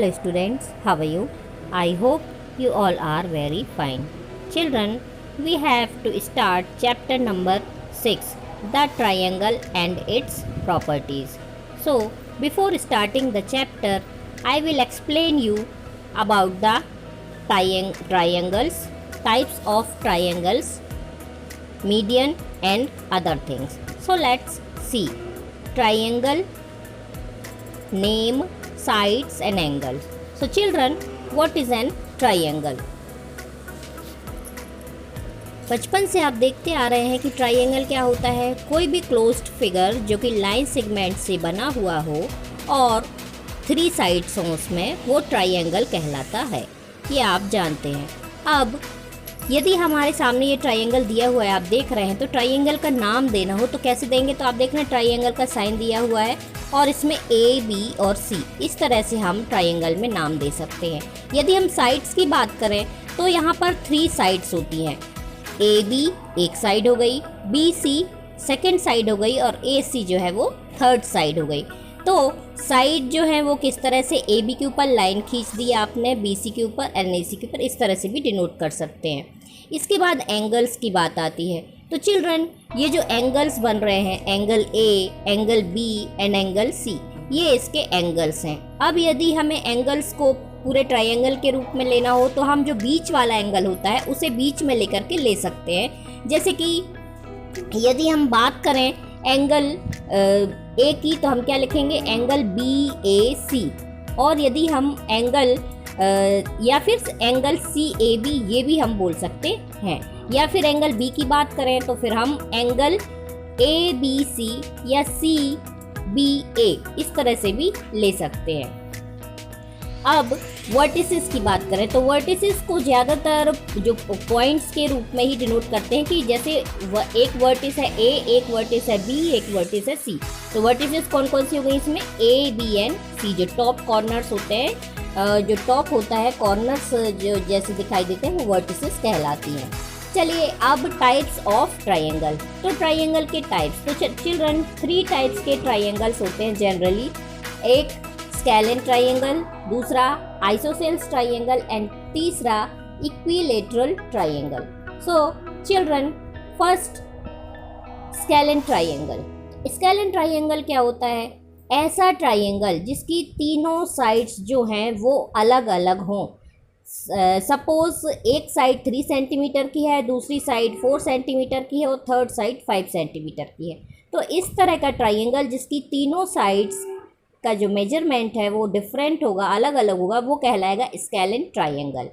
Hello students, how are you? I hope you all are very fine. Children, we have to start chapter number 6, the triangle and its properties. So, before starting the chapter, I will explain you about the triangles, types of triangles, median and other things. So, let's see. Triangle, name, sides and angles. So children, what is an triangle? बचपन से आप देखते आ रहे हैं कि triangle क्या होता है। कोई भी क्लोज्ड फिगर जो कि लाइन सेगमेंट से बना हुआ हो और 3 साइड्स हों उसमें, वो ट्राइंगल कहलाता है। ये आप जानते हैं। अब यदि हमारे सामने ये ट्राइंगल दिया हुआ है, आप देख रहे हैं, तो ट्राइंगल का नाम देना हो तो कैसे देंगे? तो आप देख रहे हैं ट्राइंगल का साइन दिया हुआ है और इसमें ए, बी और सी, इस तरह से हम ट्राइंगल में नाम दे सकते हैं। यदि हम साइड्स की बात करें तो यहाँ पर 3 साइड्स होती हैं। ए बी एक साइड हो गई, बी सी सेकेंड साइड हो गई और ए सी जो है वो थर्ड साइड हो गई। तो साइड जो है वो किस तरह से, ए बी के ऊपर लाइन खींच दी आपने, बी सी के ऊपर, एन ए सी के ऊपर, इस तरह से भी डिनोट कर सकते हैं। इसके बाद एंगल्स की बात आती है। तो चिल्ड्रन, ये जो एंगल्स बन रहे हैं, angle A, angle B and angle C, ये इसके एंगल्स हैं। अब यदि हमें एंगल्स को पूरे ट्राइंगल के रूप में लेना हो तो हम जो बीच वाला एंगल होता है उसे बीच में लेकर के ले सकते हैं। जैसे कि यदि हम बात करें एंगल ए की, तो हम क्या लिखेंगे? एंगल बी ए सी। और यदि हम एंगल या फिर एंगल सी ए बी, ये भी हम बोल सकते हैं। या फिर एंगल बी की बात करें तो फिर हम एंगल ए बी सी या सी बी ए, इस तरह से भी ले सकते हैं। अब वर्टिसेस की बात करें तो वर्टिसेस को ज़्यादातर जो पॉइंट्स के रूप में ही डिनोट करते हैं कि जैसे एक वर्टिस है ए, एक वर्टिस है बी, एक वर्टिस है सी। तो वर्टिसेस कौन कौन सी हो गई इसमें? ए, बी एंड सी। जो टॉप कॉर्नर्स होते हैं, जो टॉप होता है, कॉर्नर्स जो जैसे दिखाई देते हैं, वो वर्टिसेस कहलाती हैं। चलिए अब टाइप्स ऑफ ट्राइंगल। तो ट्राइंगल के टाइप्स, तो चिल्ड्रन 3 टाइप्स के ट्राइंगल्स होते हैं जनरली। एक स्केलेन ट्राइंगल, दूसरा आइसोसेल्स ट्राइंगल एंड तीसरा equilateral triangle. So children, first scalene triangle. Scalene triangle क्या होता है? ऐसा ट्राइंगल जिसकी तीनों साइड्स जो हैं वो अलग अलग हों। सपोज एक साइड 3 सेंटीमीटर की है, दूसरी साइड 4 सेंटीमीटर की है और थर्ड साइड 5 सेंटीमीटर की है। तो इस तरह का ट्राइंगल जिसकी तीनों साइड्स का जो मेजरमेंट है वो डिफरेंट होगा, अलग अलग होगा, वो कहलाएगा scalene triangle.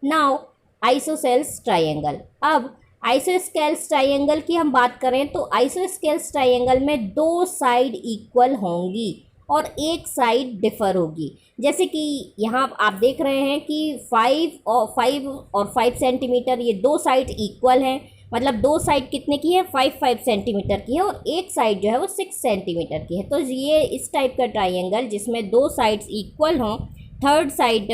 Now isosceles triangle. अब आइसोस्केल्स ट्राइंगल की हम बात करें तो आइसोस्केल्स ट्राइंगल में 2 साइड इक्वल होंगी और एक साइड डिफर होगी। जैसे कि यहाँ आप देख रहे हैं कि 5 और 5 सेंटीमीटर, ये 2 साइड इक्वल हैं। मतलब 2 साइड कितने की है? 5 सेंटीमीटर की है और एक साइड जो है वो 6 सेंटीमीटर की है। तो ये इस टाइप का ट्राइंगल जिसमें 2 साइड्स इक्वल हों, थर्ड साइड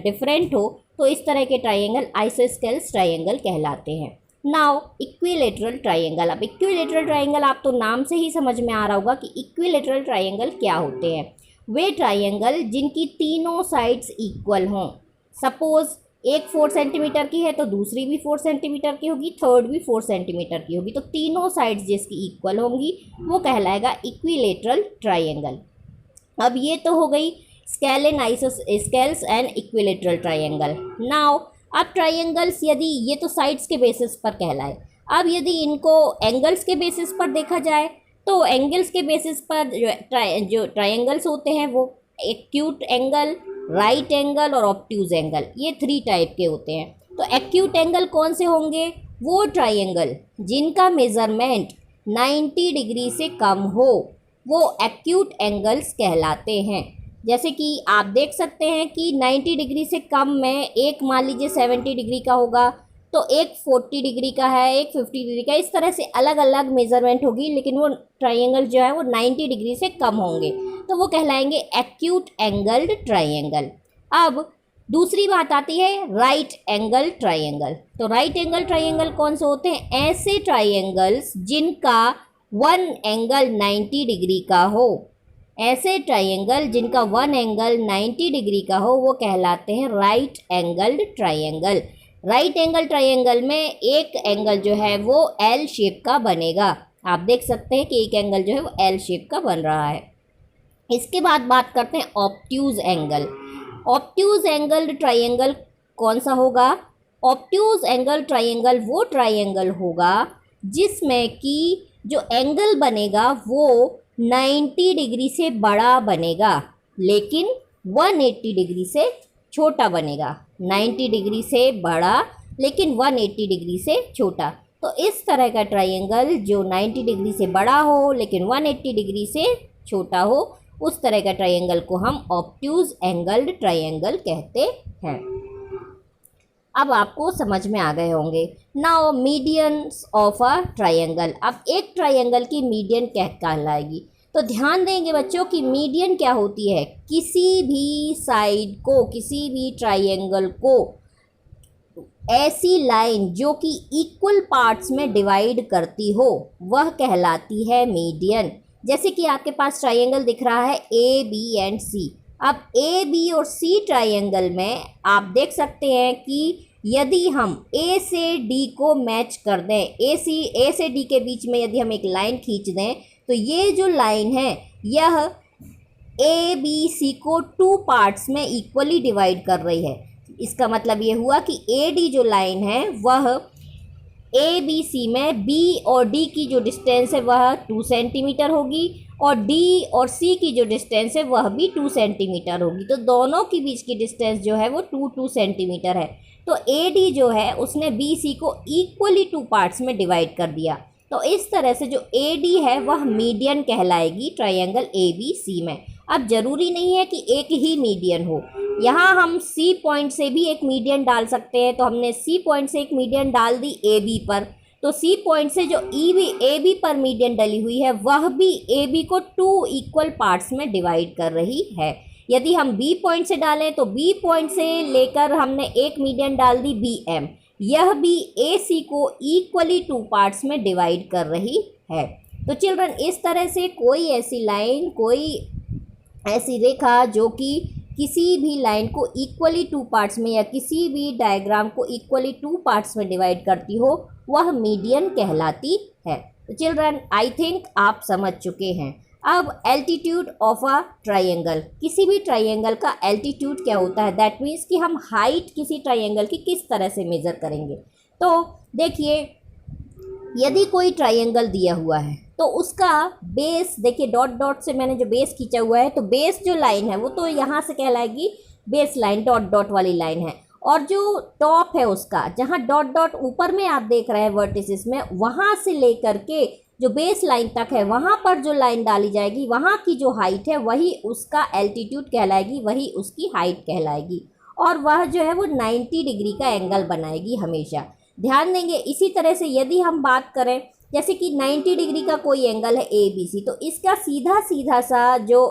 डिफरेंट हो, तो इस तरह के ट्राइंगल आइसोस्केल्स ट्राइंगल कहलाते हैं। Now equilateral triangle. अब इक्विलेटरल ट्राइंगल, आप तो नाम से ही समझ में आ रहा होगा कि इक्विलेटरल ट्राइंगल क्या होते हैं। वे ट्राइंगल जिनकी तीनों साइड्स इक्वल हों। सपोज एक 4 सेंटीमीटर की है तो दूसरी भी 4 सेंटीमीटर की होगी, थर्ड भी 4 सेंटीमीटर की होगी। तो तीनों साइड्स जिसकी इक्वल होंगी वो कहलाएगा इक्विलेटरल ट्राइंगल। अब ये तो हो गई scalene, isosceles and equilateral triangle. Now अब ट्राइंगल्स, यदि ये तो साइड्स के बेसिस पर कहलाए, अब यदि इनको एंगल्स के बेसिस पर देखा जाए तो एंगल्स के बेसिस पर जो ट्राइंगल्स होते हैं वो एक्यूट एंगल, राइट एंगल और ऑब्ट्यूज एंगल, ये 3 टाइप के होते हैं। तो एक्यूट एंगल कौन से होंगे? वो ट्राइंगल जिनका मेज़रमेंट 90 डिग्री से कम हो, वो एक्यूट एंगल्स कहलाते हैं। जैसे कि आप देख सकते हैं कि 90 डिग्री से कम में एक मान लीजिए 70 डिग्री का होगा, तो एक 40 डिग्री का है, एक 50 डिग्री का, इस तरह से अलग अलग मेज़रमेंट होगी, लेकिन वो ट्राइंगल जो है वो 90 डिग्री से कम होंगे, तो वो कहलाएंगे एक्यूट एंगल्ड ट्राइंगल। अब दूसरी बात आती है राइट एंगल ट्राइंगल। तो राइट एंगल ट्राइंगल कौन से होते हैं? ऐसे ट्राइंगल्स जिनका 1 एंगल 90 डिग्री का हो। ऐसे ट्राइंगल जिनका वन एंगल 90 डिग्री का हो वो कहलाते हैं right angled triangle. Right angle triangle में एक एंगल जो है वो एल शेप का बनेगा। आप देख सकते हैं कि एक एंगल जो है वो एल शेप का बन रहा है। इसके बाद बात करते हैं obtuse angle. Obtuse angle triangle कौन सा होगा? ऑब्ट्यूज एंगल ट्राइंगल वो ट्राइंगल होगा जिसमें कि जो एंगल बनेगा वो 90 डिग्री से बड़ा बनेगा लेकिन 180 डिग्री से छोटा बनेगा। 90 डिग्री से बड़ा लेकिन 180 डिग्री से छोटा। तो इस तरह का ट्राइंगल जो 90 डिग्री से बड़ा हो लेकिन 180 डिग्री से छोटा हो, उस तरह का ट्राइंगल को हम ऑब्ट्यूज एंगल्ड ट्राइंगल कहते हैं। अब आपको समझ में आ गए होंगे। Now medians of a triangle. अब एक ट्राइंगल की मीडियन क्या कहलाएगी? तो ध्यान देंगे बच्चों कि मीडियन क्या होती है? किसी भी साइड को, किसी भी ट्राइंगल को ऐसी लाइन जो कि इक्वल पार्ट्स में डिवाइड करती हो वह कहलाती है मीडियन। जैसे कि आपके पास ट्राइंगल दिख रहा है ए बी एंड सी। अब ए बी और सी ट्राइंगल में आप देख सकते हैं कि यदि हम ए से डी को मैच कर दें, ए से डी के बीच में यदि हम एक लाइन खींच दें तो ये जो लाइन है यह ए बी सी को 2 पार्ट्स में इक्वली डिवाइड कर रही है। इसका मतलब ये हुआ कि ए डी जो लाइन है वह ए बी सी में बी और डी की जो डिस्टेंस है वह 2 सेंटीमीटर होगी और डी और सी की जो डिस्टेंस है वह भी 2 सेंटीमीटर होगी। तो दोनों के बीच की डिस्टेंस जो है वो 2 सेंटीमीटर है। तो ए डी जो है उसने बी सी को इक्वली 2 पार्ट्स में डिवाइड कर दिया। तो इस तरह से जो ए डी है वह मीडियन कहलाएगी ट्राइंगल ए बी सी में। अब ज़रूरी नहीं है कि एक ही मीडियन हो, यहाँ हम सी पॉइंट से भी एक मीडियन डाल सकते हैं। तो हमने सी पॉइंट से एक मीडियन डाल दी ए बी पर, तो सी पॉइंट से जो ए बी पर मीडियन डली हुई है वह भी ए बी को 2 इक्वल पार्ट्स में डिवाइड कर रही है। यदि हम बी पॉइंट से डालें तो बी पॉइंट से लेकर हमने एक मीडियन डाल दी बी एम, यह भी ए सी को इक्वली 2 पार्ट्स में डिवाइड कर रही है। तो चिल्ड्रन इस तरह से कोई ऐसी लाइन, कोई ऐसी रेखा जो कि किसी भी लाइन को इक्वली 2 पार्ट्स में या किसी भी डायग्राम को इक्वली 2 पार्ट्स में डिवाइड करती हो वह मीडियन कहलाती है। तो चिल्ड्रन आई थिंक आप समझ चुके हैं। अब एल्टीट्यूड ऑफ अ ट्राइंगल। किसी भी ट्राइंगल का एल्टीट्यूड क्या होता है? दैट मीन्स कि हम हाइट किसी ट्राइंगल की किस तरह से मेज़र करेंगे। तो देखिए, यदि कोई ट्राइंगल दिया हुआ है तो उसका बेस, देखिए डॉट डॉट से मैंने जो बेस खींचा हुआ है, तो बेस जो लाइन है वो तो यहाँ से कहलाएगी बेस लाइन, डॉट डॉट वाली लाइन है। और जो टॉप है उसका, जहाँ डॉट डॉट ऊपर में आप देख रहे हैं वर्टिसेस में, वहाँ से लेकर के जो बेस लाइन तक है वहाँ पर जो लाइन डाली जाएगी वहाँ की जो हाइट है वही उसका एल्टीट्यूड कहलाएगी, वही उसकी हाइट कहलाएगी। और वह जो है वो 90 डिग्री का एंगल बनाएगी हमेशा। ध्यान देंगे। इसी तरह से यदि हम बात करें जैसे कि 90 डिग्री का कोई एंगल है ए बी सी, तो इसका सीधा सीधा सा जो,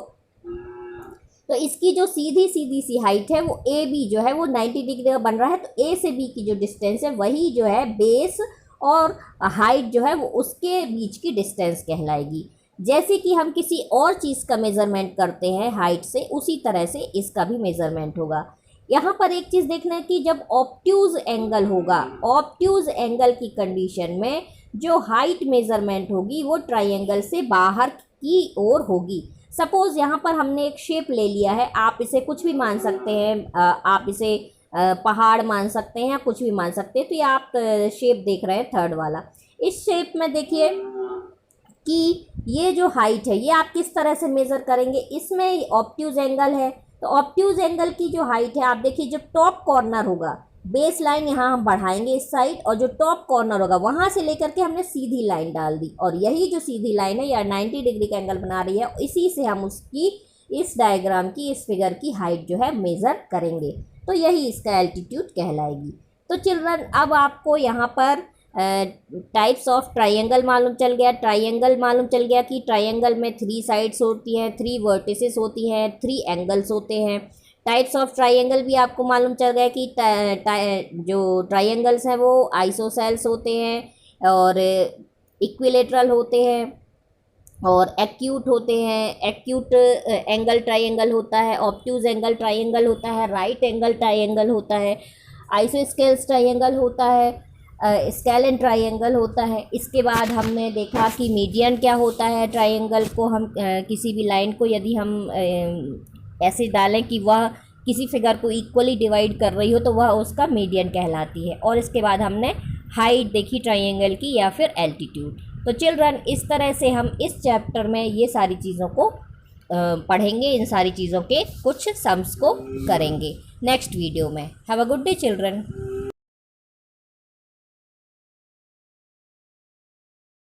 तो इसकी जो सीधी सीधी सी हाइट है वो ए बी जो है वो 90 डिग्री का बन रहा है। तो ए से बी की जो डिस्टेंस है वही जो है बेस और हाइट जो है वो उसके बीच की डिस्टेंस कहलाएगी। जैसे कि हम किसी और चीज़ का मेज़रमेंट करते हैं हाइट से, उसी तरह से इसका भी मेज़रमेंट होगा। यहाँ पर एक चीज़ देखना है कि जब ऑब्ट्यूज एंगल होगा, ऑब्ट्यूज एंगल की कंडीशन में जो हाइट मेज़रमेंट होगी वो ट्राइंगल से बाहर की ओर होगी। सपोज़ यहाँ पर हमने एक शेप ले लिया है, आप इसे कुछ भी मान सकते हैं, आप इसे पहाड़ मान सकते हैं या कुछ भी मान सकते हैं। तो ये आप शेप देख रहे हैं थर्ड वाला। इस शेप में देखिए कि ये जो हाइट है ये आप किस तरह से मेज़र करेंगे। इसमें ऑब्ट्यूज एंगल है, तो ऑब्ट्यूज एंगल की जो हाइट है आप देखिए, जो टॉप कॉर्नर होगा, बेस लाइन यहाँ हम बढ़ाएंगे इस साइड, और जो टॉप कॉर्नर होगा वहाँ से लेकर के हमने सीधी लाइन डाल दी, और यही जो सीधी लाइन है या 90 डिग्री का एंगल बना रही है, इसी से हम उसकी, इस डायग्राम की, इस फिगर की हाइट जो है मेज़र करेंगे। तो यही इसका एल्टीट्यूड कहलाएगी। तो चिल्ड्रन अब आपको यहाँ पर टाइप्स ऑफ ट्राइंगल मालूम चल गया। ट्राइंगल मालूम चल गया कि ट्राइंगल में 3 साइड्स होती हैं, 3 वर्टिसेस होती हैं, 3 एंगल्स होते हैं। टाइप्स ऑफ ट्राइंगल भी आपको मालूम चल गया कि जो ट्राइंगल्स हैं वो आइसोसेल्स होते हैं और इक्विलेटरल होते हैं। और एक्यूट होते हैं, एक्यूट एंगल ट्राइंगल होता है, ऑब्ट्यूज एंगल ट्राइंगल होता है, राइट एंगल ट्राइंगल होता है, आइसोस्केल्स ट्राइंगल होता है, स्केलन ट्राइंगल होता है। इसके बाद हमने देखा कि मीडियन क्या होता है। ट्राइंगल को हम किसी भी लाइन को यदि हम ऐसे डालें कि वह किसी फिगर को इक्वली डिवाइड कर रही हो तो वह उसका मीडियन कहलाती है। और इसके बाद हमने हाइट देखी ट्राइंगल की या फिर एल्टीट्यूड। तो चिल्ड्रन, इस तरह से हम इस चैप्टर में ये सारी चीज़ों को पढ़ेंगे, इन सारी चीज़ों के कुछ सम्स को करेंगे नेक्स्ट वीडियो में। Have a good day children.